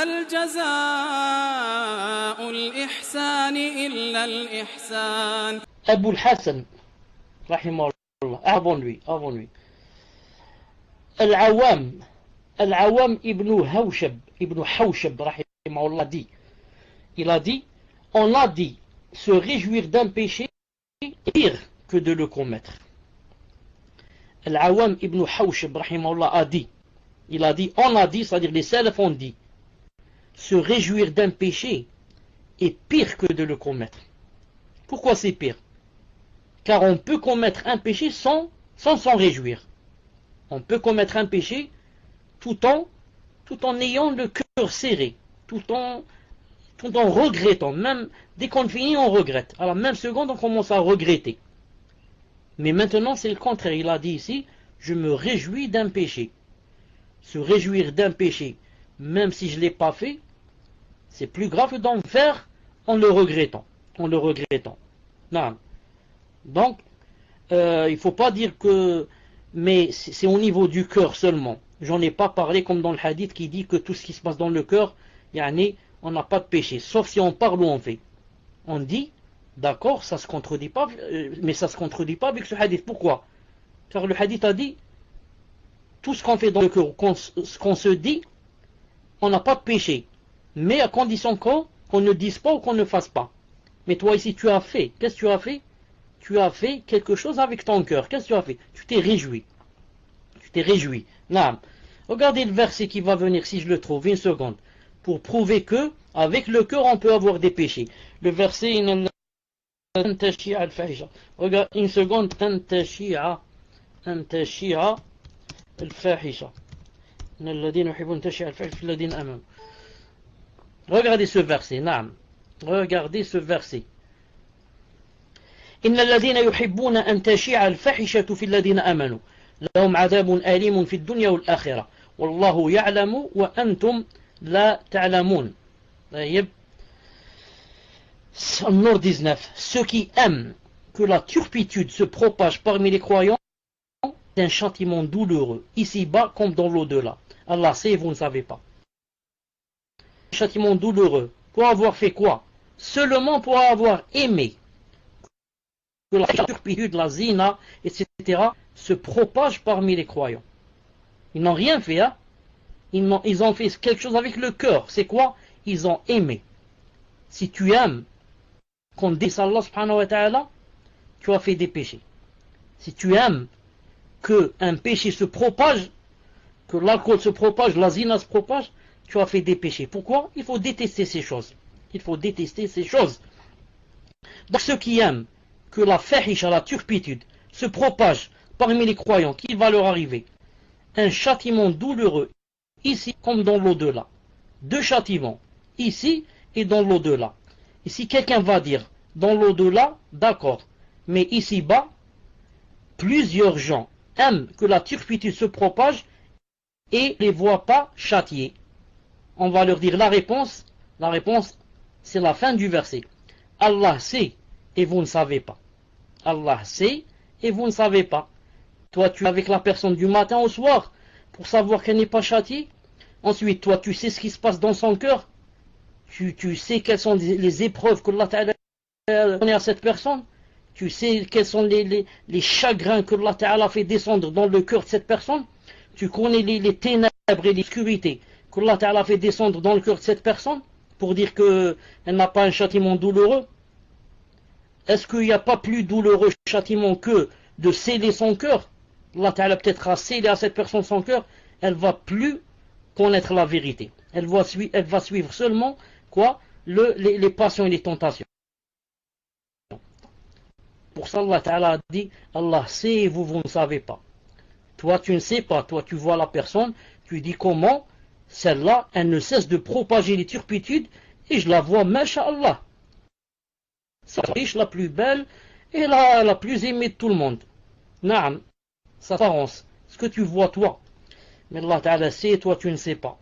هل جزاء الإحسان إلا الإحسان. Abu al-Hassan, rahimahullah, avant lui. Al-Awam ibn Hawshab, rahimahullah, il a dit, on a dit, se réjouir d'un péché est pire que de le commettre. Al-Awam ibn Hawshab, rahimahullah, a dit, il a dit, on a dit, c'est-à-dire les salafs ont dit, se réjouir d'un péché est pire que de le commettre. Pourquoi c'est pire? Car on peut commettre un péché sans s'en réjouir. On peut commettre un péché tout en ayant le cœur serré, tout en regrettant. Même dès qu'on finit, on regrette. À la même seconde, on commence à regretter. Mais maintenant, c'est le contraire. Il a dit ici, je me réjouis d'un péché. Se réjouir d'un péché, même si je ne l'ai pas fait, c'est plus grave que d'en faire en le regrettant. Non. Donc, il ne faut pas dire que... Mais c'est au niveau du cœur seulement. J'en ai pas parlé comme dans le hadith qui dit que tout ce qui se passe dans le cœur, on n'a pas de péché. Sauf si on parle ou on fait. On dit, d'accord, ça se contredit pas, mais ça se contredit pas avec ce hadith. Pourquoi? Car le hadith a dit, tout ce qu'on fait dans le cœur, ce qu'on se dit, on n'a pas de péché. Mais à condition qu'on ne dise pas ou qu'on ne fasse pas. Mais toi ici, tu as fait. Qu'est-ce que tu as fait? Tu as fait quelque chose avec ton cœur. Qu'est-ce que tu as fait? Tu t'es réjoui. Non. Regardez le verset qui va venir, si je le trouve, une seconde. Pour prouver que, avec le cœur, on peut avoir des péchés. Le verset, regarde, une seconde. Regardez ce verset. Regardez ce verset. إن الذين يحبون أن تشيع الفاحشة في الذين آمنوا لهم عذاب أليم في الدنيا والآخرة والله يعلم وأنتم لا تعلمون. طيب. Nur 19. Ceux qui aiment que la turpitude se propage parmi les croyants, c'est un châtiment douloureux, ici-bas comme dans l'au-delà. Allah sait, vous ne savez pas. Un châtiment douloureux. Pour avoir fait quoi? Seulement pour avoir aimé que la turpitude, la zina, etc. se propage parmi les croyants. Ils n'ont rien fait, hein? Ils ont fait quelque chose avec le cœur. C'est quoi? Ils ont aimé. Si tu aimes qu'on dise Allah subhanahu wa ta'ala, tu as fait des péchés. Si tu aimes que un péché se propage, que l'alcool se propage, la zina se propage, tu as fait des péchés. Pourquoi? Il faut détester ces choses. Donc ceux qui aiment que la fahisha, la turpitude, se propage parmi les croyants, qu'il va leur arriver un châtiment douloureux, ici comme dans l'au-delà. Deux châtiments, ici et dans l'au-delà. Et si quelqu'un va dire, dans l'au-delà, d'accord, mais ici-bas, plusieurs gens aiment que la turpitude se propage et ne les voient pas châtiés. On va leur dire la réponse, c'est la fin du verset. Allah sait et vous ne savez pas. Allah sait et vous ne savez pas. Toi, tu es avec la personne du matin au soir pour savoir qu'elle n'est pas châtiée. Ensuite, toi, tu sais ce qui se passe dans son cœur. Tu sais quelles sont les épreuves que Allah Ta'ala a données à cette personne. Tu sais quels sont les chagrins que Allah Ta'ala fait descendre dans le cœur de cette personne. Tu connais les ténèbres et l'obscurité que Allah Ta'ala fait descendre dans le cœur de cette personne pour dire qu'elle n'a pas un châtiment douloureux. Est-ce qu'il n'y a pas plus douloureux châtiment que de sceller son cœur? Allah Ta'ala peut-être a scellé à cette personne son cœur, elle va plus connaître la vérité. Elle va suivre seulement quoi? Les passions et les tentations. Pour ça, Allah Ta'ala a dit, Allah sait et vous ne savez pas. Toi, tu ne sais pas. Toi, tu vois la personne, tu dis comment celle-là, elle ne cesse de propager les turpitudes et je la vois, masha'Allah. C'est la riche, la plus belle et la plus aimée de tout le monde. Naam, sa apparence, ce que tu vois toi. Mais Allah Ta'ala sait et toi tu ne sais pas.